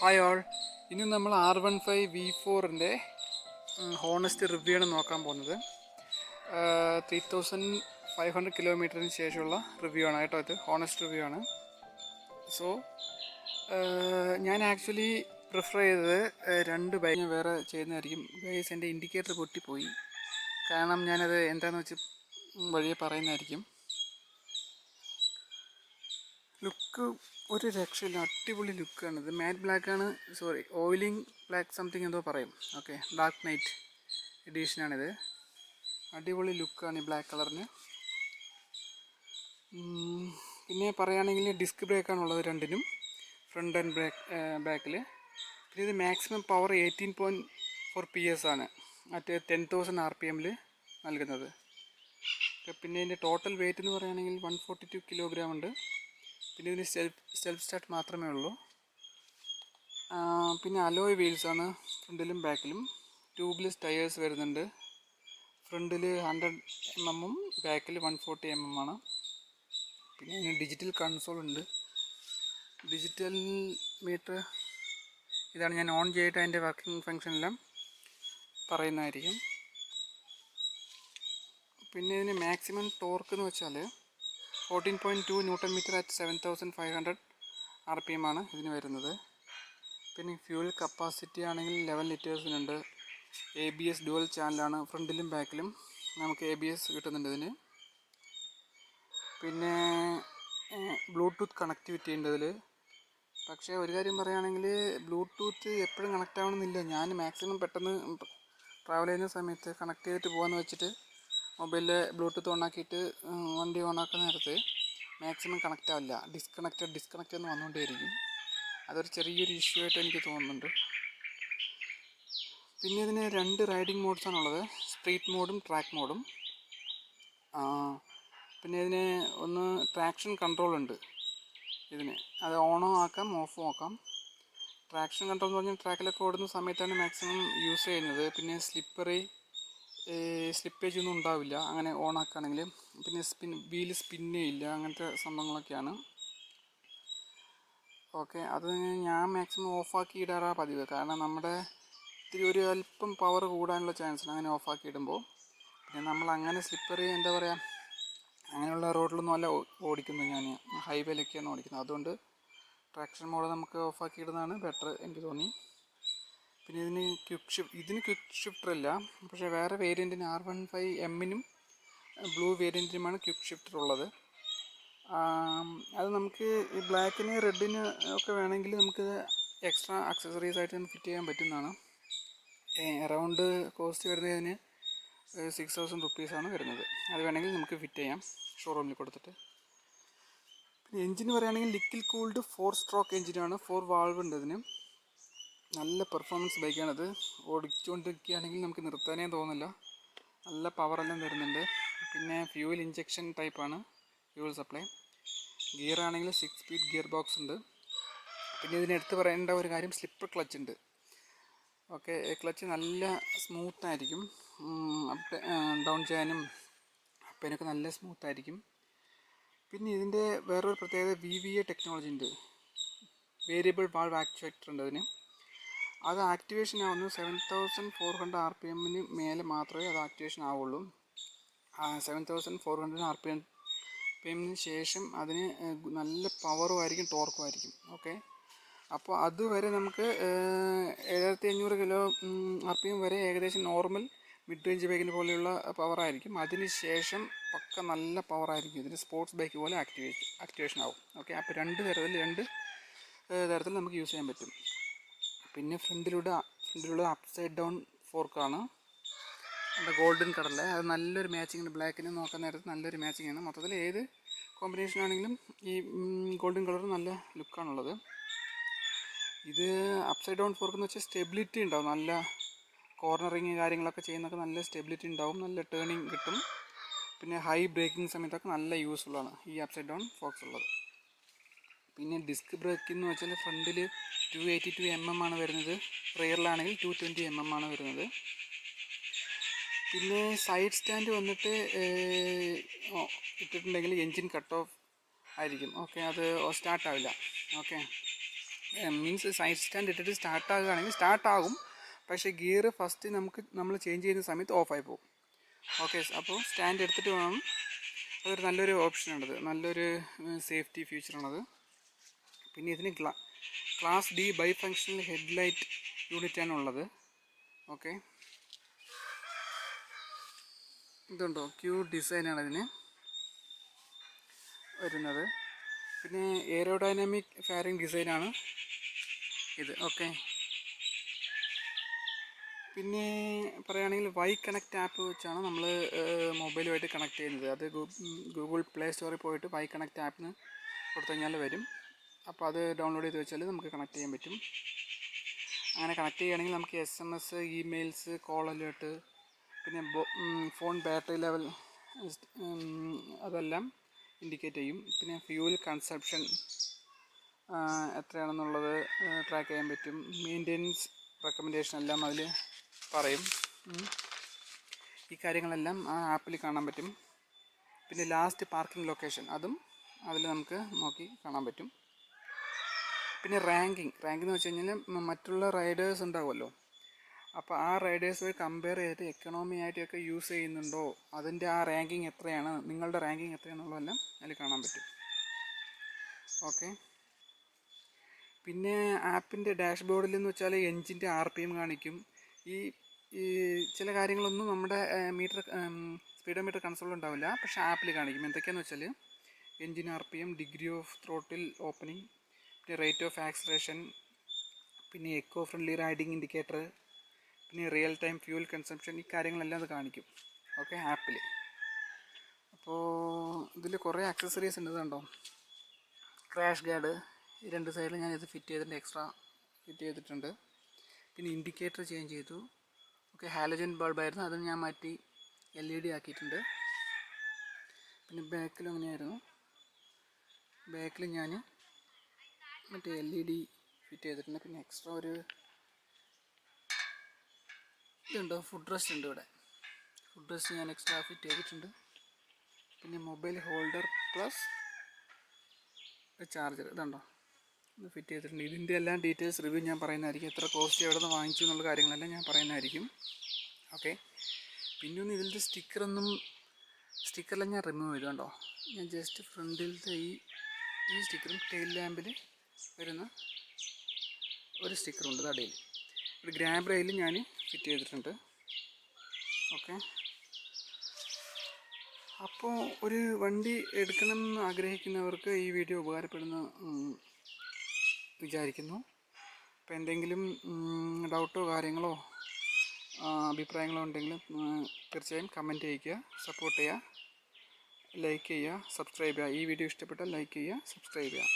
Hi all. ഇനി നമ്മൾ R15V4-ൻ്റെ honest review ആണ് നോക്കാൻ പോകുന്നത്. 3500 കിലോമീറ്ററിന് ശേഷമുള്ള റിവ്യൂ ആണ് കേട്ടോ. ഇത് ഹോണസ്റ്റ് റിവ്യൂ ആണ്. സോ ഞാൻ ആക്ച്വലി പ്രിഫർ ചെയ്തത് രണ്ട് ബൈക്ക് വേറെ ചെയ്യുന്നതായിരിക്കും. ഗൈസ്, എൻ്റെ ഇൻഡിക്കേറ്റർ പൊട്ടിപ്പോയി. കാരണം ഞാനത് എന്താണെന്ന് വെച്ച് വഴിയെ പറയുന്നതായിരിക്കും. ലുക്ക് ഒരു രക്ഷയില്ല, അടിപൊളി ലുക്കാണ്. ഇത് മാറ്റ് ബ്ലാക്കാണ്, സോറി ഓയിലിംഗ് ബ്ലാക്ക് സംതിങ് എന്തോ പറയും. ഓക്കെ, ഡാർക്ക് നൈറ്റ് എഡീഷനാണിത്. അടിപൊളി ലുക്കാണ് ഈ ബ്ലാക്ക് കളറിന്. പിന്നെ പറയുകയാണെങ്കിൽ ഡിസ്ക് ബ്രേക്കാണുള്ളത് രണ്ടിനും, ഫ്രണ്ട് ആൻഡ് ബാക്കിൽ. പിന്നെ ഇത് മാക്സിമം പവർ 18.4 PS ആണ്, മറ്റേ 10,000 RPM നൽകുന്നത്. പിന്നെ ഇതിൻ്റെ ടോട്ടൽ വെയിറ്റ് എന്ന് പറയുകയാണെങ്കിൽ 142 കിലോഗ്രാം ഉണ്ട്. പിന്നെ ഇതിന് സെൽഫ് സ്റ്റാർട്ട് മാത്രമേ ഉള്ളൂ. പിന്നെ അലോയ് വീൽസാണ് ഫ്രണ്ടിലും ബാക്കിലും. ട്യൂബ്ലെസ് ടയേഴ്സ് വരുന്നുണ്ട്. ഫ്രണ്ടിൽ 100 mm ബാക്കിൽ 140 mm ആണ്. പിന്നെ ഇതിന് ഡിജിറ്റൽ കൺസോൾ ഉണ്ട്. ഡിജിറ്റൽ മീറ്റർ ഇതാണ്. ഞാൻ ഓൺ ചെയ്തിട്ട് അതിൻ്റെ വർക്കിംഗ് ഫങ്ഷനെല്ലാം പറയുന്നതായിരിക്കും. പിന്നെ ഇതിന് മാക്സിമം ടോർക്ക് എന്ന് വെച്ചാൽ 14.2 Nm at 7500 RPM ആണ് ഇതിന് വരുന്നത്. പിന്നെ ഫ്യൂൽ കപ്പാസിറ്റി ആണെങ്കിൽ 11 ലിറ്റേഴ്സിനുണ്ട്. ABS ഡുവൽ ചാനലാണ്, ഫ്രണ്ടിലും ബാക്കിലും നമുക്ക് ABS കിട്ടുന്നുണ്ട് ഇതിന്. പിന്നെ ബ്ലൂടൂത്ത് കണക്ടിവിറ്റി ഉണ്ട് ഇതിൽ. പക്ഷേ ഒരു കാര്യം പറയുകയാണെങ്കിൽ ബ്ലൂടൂത്ത് എപ്പോഴും കണക്റ്റ് ആവണമെന്നില്ല. ഞാൻ മാക്സിമം പെട്ടെന്ന് ട്രാവൽ ചെയ്യുന്ന സമയത്ത് കണക്ട് ചെയ്തിട്ട് പോകാമെന്ന് വെച്ചിട്ട് മൊബൈലിൽ ബ്ലൂടൂത്ത് ഓണാക്കിയിട്ട് വണ്ടി ഓണാക്കുന്ന നേരത്ത് മാക്സിമം കണക്റ്റ് ആവില്ല. ഡിസ്കണക്റ്റ് എന്ന് വന്നുകൊണ്ടേയിരിക്കും. അതൊരു ചെറിയൊരു ഇഷ്യൂ ആയിട്ട് എനിക്ക് തോന്നുന്നുണ്ട്. പിന്നെ ഇതിന് രണ്ട് റൈഡിങ് മോഡ്സാണുള്ളത്, സ്ട്രീറ്റ് മോഡും ട്രാക്ക് മോഡും. പിന്നെ ഇതിന് ഒന്ന് ട്രാക്ഷൻ കൺട്രോൾ ഉണ്ട് ഇതിന്. അത് ഓണോ ആക്കാം, ഓഫും ആക്കാം. ട്രാക്ഷൻ കൺട്രോൾ എന്ന് പറഞ്ഞാൽ ട്രാക്കിലൊക്കെ ഓടുന്ന സമയത്താണ് മാക്സിമം യൂസ് ചെയ്യുന്നത്. പിന്നെ സ്ലിപ്പേജ് ഒന്നും ഉണ്ടാവില്ല അങ്ങനെ ഓൺ ആക്കുകയാണെങ്കിൽ. പിന്നെ വീല് സ്പിന്നേ ഇല്ല, അങ്ങനത്തെ സംഭവങ്ങളൊക്കെയാണ്. ഓക്കെ, അത് ഞാൻ മാക്സിമം ഓഫാക്കി ഇടാറാണ് പതിവ്. കാരണം നമ്മുടെ ഇത്തിരി ഒരു അല്പം പവർ കൂടാനുള്ള ചാൻസ് അങ്ങനെ ഓഫാക്കി ഇടുമ്പോൾ. പിന്നെ നമ്മൾ അങ്ങനെ സ്ലിപ്പറി എന്താ പറയുക, അങ്ങനെയുള്ള റോഡിലൊന്നും അല്ല ഓടിക്കുന്നത്. ഞാൻ ഹൈവേയിലൊക്കെയാണ് ഓടിക്കുന്നത്. അതുകൊണ്ട് ട്രാക്ഷൻ മോഡ് നമുക്ക് ഓഫാക്കി ഇടുന്നതാണ് ബെറ്റർ എനിക്ക് തോന്നി. പിന്നെ ഇതിന് ക്വിക്ക് ഷിഫ്റ്റർ ഇല്ല. പക്ഷേ വേറെ വേരിയൻറ്റിന് R15M-നും ബ്ലൂ വേരിയൻറ്റിനുമാണ് ക്വിക്ക് ഷിഫ്റ്റർ ഉള്ളത്. അത് നമുക്ക് ഈ ബ്ലാക്കിന് റെഡിന് ഒക്കെ വേണമെങ്കിൽ നമുക്ക് എക്സ്ട്രാ അക്സസറീസ് ആയിട്ട് നമുക്ക് ഫിറ്റ് ചെയ്യാൻ പറ്റുന്നതാണ്. അറൗണ്ട് കോസ്റ്റ് വരുന്നതിന് 6,000 റുപ്പീസാണ് വരുന്നത്. അത് വേണമെങ്കിൽ നമുക്ക് ഫിറ്റ് ചെയ്യാം ഷോറൂമിൽ കൊടുത്തിട്ട്. പിന്നെ എൻജിൻ പറയുകയാണെങ്കിൽ ലിക്വിഡ് കൂൾഡ് 4 സ്ട്രോക്ക് എൻജിനാണ്. 4 വാൾവ് ഉണ്ട് ഇതിന്. നല്ല പെർഫോമൻസ് ബൈക്കാണിത്. ഓടിച്ചുകൊണ്ടിരിക്കുകയാണെങ്കിൽ നമുക്ക് നിർത്താനേ തോന്നില്ല. നല്ല പവറെല്ലാം തരുന്നുണ്ട്. പിന്നെ ഫ്യൂവൽ ഇഞ്ചക്ഷൻ ടൈപ്പാണ് ഫ്യൂവൽ സപ്ലൈ. ഗിയർ ആണെങ്കിൽ 6 സ്പീഡ് ഗിയർ ബോക്സ് ഉണ്ട്. പിന്നെ ഇതിനെടുത്ത് പറയേണ്ട ഒരു കാര്യം, സ്ലിപ്പർ ക്ലച്ച് ഉണ്ട്. ഓക്കെ, ക്ലച്ച് നല്ല സ്മൂത്തായിരിക്കും. ഡൗൺ ചെയ്യാനും അപ്പതിനൊക്കെ നല്ല സ്മൂത്തായിരിക്കും. പിന്നെ ഇതിൻ്റെ വേറൊരു പ്രത്യേകത VVA ടെക്നോളജി ഉണ്ട്. വേരിയബിൾ വാൾവ് ആക്ച്വേറ്റർ ഉണ്ട് അതിന്. അത് ആക്ടിവേഷൻ ആവുന്നത് 7400 RPM-ന് മേലെ മാത്രമേ അത് ആക്ടിവേഷൻ ആവുള്ളൂ. 7400 RPM-ന് ശേഷം അതിന് നല്ല പവറും ആയിരിക്കും, ടോർക്കും ആയിരിക്കും. ഓക്കെ, അപ്പോൾ അതുവരെ നമുക്ക് 7500 RPM വരെ ഏകദേശം നോർമൽ മിഡ് റേഞ്ച് ബൈക്കിന് പോലെയുള്ള പവറായിരിക്കും. അതിന് ശേഷം പക്ക നല്ല പവറായിരിക്കും. ഇതിന് സ്പോർട്സ് ബൈക്ക് പോലെ ആക്ടിവേഷൻ ആവും. ഓക്കെ, അപ്പോൾ രണ്ട് തരത്തിൽ നമുക്ക് യൂസ് ചെയ്യാൻ പറ്റും. പിന്നെ ഫ്രണ്ടിലൂടെ അപ്സൈഡ് ഡൗൺ ഫോർക്കാണ്, നമ്മുടെ ഗോൾഡൻ കളറിൽ. അത് നല്ലൊരു മാച്ചിങ്, ബ്ലാക്കിന് നോക്കാൻ നേരത്ത് നല്ലൊരു മാച്ചിങ്ങാണ്. മൊത്തത്തിൽ ഏത് കോമ്പിനേഷൻ ആണെങ്കിലും ഈ ഗോൾഡൻ കളർ നല്ല ലുക്കാണുള്ളത്. ഇത് അപ്സൈഡ് ഡൗൺ ഫോർക്ക് എന്ന് വെച്ചാൽ സ്റ്റെബിലിറ്റി ഉണ്ടാവും. നല്ല കോർണറിങ് കാര്യങ്ങളൊക്കെ ചെയ്യുന്നതൊക്കെ നല്ല സ്റ്റെബിലിറ്റി ഉണ്ടാവും, നല്ല ടേണിങ് കിട്ടും. പിന്നെ ഹൈ ബ്രേക്കിംഗ് സമയത്തൊക്കെ നല്ല യൂസ്ഫുള്ളാണ് ഈ അപ്സൈഡ് ഡൗൺ ഫോർക്സ് ഉള്ളത്. പിന്നെ ഡിസ്ക് ബ്രേക്ക് എന്ന് വെച്ചാൽ ഫ്രണ്ടിൽ 282 mm ആണ് വരുന്നത്, റിയറിലാണെങ്കിൽ 220 mm ആണ് വരുന്നത്. പിന്നെ സൈഡ് സ്റ്റാൻഡ് വന്നിട്ട് ഇട്ടിട്ടുണ്ടെങ്കിൽ എൻജിൻ കട്ട് ഓഫ് ആയിരിക്കും. ഓക്കെ, അത് സ്റ്റാർട്ടാവില്ല. ഓക്കെ, മീൻസ് സൈഡ് സ്റ്റാൻഡ് ഇട്ടിട്ട് സ്റ്റാർട്ടാകുകയാണെങ്കിൽ സ്റ്റാർട്ടാകും, പക്ഷേ ഗിയർ ഫസ്റ്റ് നമ്മൾ ചേഞ്ച് ചെയ്യുന്ന സമയത്ത് ഓഫായി പോകും. ഓക്കെ, അപ്പോൾ സ്റ്റാൻഡ് എടുത്തിട്ട് വേണം. അതൊരു നല്ലൊരു ഓപ്ഷനാണത്, നല്ലൊരു സേഫ്റ്റി ഫീച്ചറാണത്. പിന്നെ ഇതിന് class D bi functional headlight യൂണിറ്റാണ് ഉള്ളത്. ഓക്കെ, ഇതുണ്ടോ, ക്യൂട്ട് ഡിസൈനാണ് ഇതിന് വരുന്നത്. പിന്നെ എയറോഡൈനാമിക് ഫാരിങ് ഡിസൈനാണ് ഇത്. ഓക്കെ, പിന്നെ പറയുകയാണെങ്കിൽ വൈ കണക്റ്റ് ആപ്പ് വെച്ചാണ് നമ്മൾ മൊബൈലുമായിട്ട് കണക്ട് ചെയ്യുന്നത്. അത് ഗൂഗിൾ പ്ലേ സ്റ്റോറിൽ പോയിട്ട് വൈ കണക്റ്റ് ആപ്പിന് കൊടുത്തു കഴിഞ്ഞാൽ വരും. അപ്പോൾ അത് ഡൗൺലോഡ് ചെയ്ത് വെച്ചാൽ നമുക്ക് കണക്ട് ചെയ്യാൻ പറ്റും. അങ്ങനെ കണക്ട് ചെയ്യുകയാണെങ്കിൽ നമുക്ക് SMS, ഇമെയിൽസ്, കോൾ അലേർട്ട്, പിന്നെ ഫോൺ ബാറ്ററി ലെവൽ അതെല്ലാം ഇൻഡിക്കേറ്റ് ചെയ്യും. പിന്നെ ഫ്യൂൽ കൺസപ്ഷൻ എത്രയാണെന്നുള്ളത് ട്രാക്ക് ചെയ്യാൻ പറ്റും. മെയിൻ്റെനൻസ് റെക്കമെൻഡേഷൻ എല്ലാം അതിൽ പറയും. ഈ കാര്യങ്ങളെല്ലാം ആ ആപ്പിൽ കാണാൻ പറ്റും. പിന്നെ ലാസ്റ്റ് പാർക്കിംഗ് ലൊക്കേഷൻ അതും അതിൽ നമുക്ക് നോക്കി കാണാൻ പറ്റും. പിന്നെ റാങ്കിങ് എന്ന് വെച്ച് കഴിഞ്ഞാൽ മറ്റുള്ള റൈഡേഴ്സ് ഉണ്ടാവുമല്ലോ, അപ്പോൾ ആ റൈഡേഴ്സ് കമ്പയർ ചെയ്തിട്ട് എക്കണോമി ആയിട്ടൊക്കെ യൂസ് ചെയ്യുന്നുണ്ടോ, അതിൻ്റെ ആ റാങ്കിങ് എത്രയാണ്, നിങ്ങളുടെ റാങ്കിങ് എത്രയാണെന്നുള്ളതെല്ലാം അതിൽ കാണാൻ പറ്റും. ഓക്കെ, പിന്നെ ആപ്പിൻ്റെ ഡാഷ്ബോർഡിൽ എന്ന് വെച്ചാൽ എൻജിൻ്റെ RPM കാണിക്കും. ഈ ചില കാര്യങ്ങളൊന്നും നമ്മുടെ സ്പീഡോമീറ്റർ കൺസോളിൽ ഉണ്ടാവില്ല, പക്ഷേ ആപ്പിൽ കാണിക്കും. എന്തൊക്കെയാണെന്ന് വെച്ചാൽ engine RPM, degree of throttle opening, പിന്നെ റേറ്റ് ഓഫ് ആക്സിലറേഷൻ, പിന്നെ എക്കോ ഫ്രണ്ട്ലി റൈഡിങ് ഇൻഡിക്കേറ്റർ, പിന്നെ റിയൽ ടൈം ഫ്യൂൽ കൺസംപ്ഷൻ, ഈ കാര്യങ്ങളെല്ലാം അത് കാണിക്കും. ഓക്കെ, ആപ്പിൽ. അപ്പോൾ ഇതിൽ കുറേ ആക്സസറീസ് ഉണ്ട്. കണ്ടോ, ക്രാഷ് ഗാർഡ് ഈ 2 സൈഡിൽ ഞാനിത് ഫിറ്റ് ചെയ്തിട്ടുണ്ട്, എക്സ്ട്രാ ഫിറ്റ് ചെയ്തിട്ടുണ്ട്. പിന്നെ ഇൻഡിക്കേറ്റർ ചേഞ്ച് ചെയ്തു. ഓക്കെ, ഹാലജൻ ബൾബായിരുന്നു, അത് ഞാൻ മാറ്റി LED ആക്കിയിട്ടുണ്ട്. പിന്നെ ബാക്കിലും അങ്ങനെയായിരുന്നു, ബാക്കിൽ ഞാൻ മറ്റേ LED ഫിറ്റ് ചെയ്തിട്ടുണ്ട്. പിന്നെ എക്സ്ട്രാ ഒരു ഇതുണ്ടോ, ഫുഡ് റെസ്റ്റ് ഉണ്ട് ഇവിടെ. ഫുഡ് റെസ്റ്റ് ഞാൻ എക്സ്ട്രാ ഫിറ്റ് ചെയ്തിട്ടുണ്ട്. പിന്നെ മൊബൈൽ ഹോൾഡർ പ്ലസ് ചാർജർ ഇതുണ്ടോ, ഇത് ഫിറ്റ് ചെയ്തിട്ടുണ്ട്. ഇതിൻ്റെ എല്ലാം ഡീറ്റെയിൽസ് റിവ്യൂ ഞാൻ പറയുന്നതായിരിക്കും. എത്ര കോസ്റ്റ് എവിടെ നിന്ന് വാങ്ങിച്ചു എന്നുള്ള കാര്യങ്ങളെല്ലാം ഞാൻ പറയുന്നതായിരിക്കും. ഓക്കെ, പിന്നെ ഒന്ന് ഇതിൻ്റെ സ്റ്റിക്കറെല്ലാം ഞാൻ റിമൂവ് ചെയ്തു. കണ്ടോ, ഞാൻ ജസ്റ്റ് ഫ്രണ്ടിലത്തെ ഈ സ്റ്റിക്കറും ടെയിൽ ലാമ്പിൽ വരുന്ന ഒരു സ്റ്റിക്കറുണ്ട് അടിയിൽ. ഒരു ഗ്രാബ് റെയിൽ ഞാൻ ഫിറ്റ് ചെയ്തിട്ടുണ്ട്. ഓക്കെ, അപ്പോൾ ഒരു വണ്ടി എടുക്കണമെന്ന് ആഗ്രഹിക്കുന്നവർക്ക് ഈ വീഡിയോ ഉപകാരപ്പെടുന്ന വിചാരിക്കുന്നു. അപ്പോൾ എന്തെങ്കിലും ഡൗട്ടോ കാര്യങ്ങളോ അഭിപ്രായങ്ങളോ ഉണ്ടെങ്കിൽ തീർച്ചയായും കമൻറ്റ് ചെയ്യുക, സപ്പോർട്ട് ചെയ്യുക, ലൈക്ക് ചെയ്യുക, സബ്സ്ക്രൈബ് ചെയ്യുക. ഈ വീഡിയോ ഇഷ്ടപ്പെട്ടാൽ ലൈക്ക് ചെയ്യുക, സബ്സ്ക്രൈബ് ചെയ്യുക.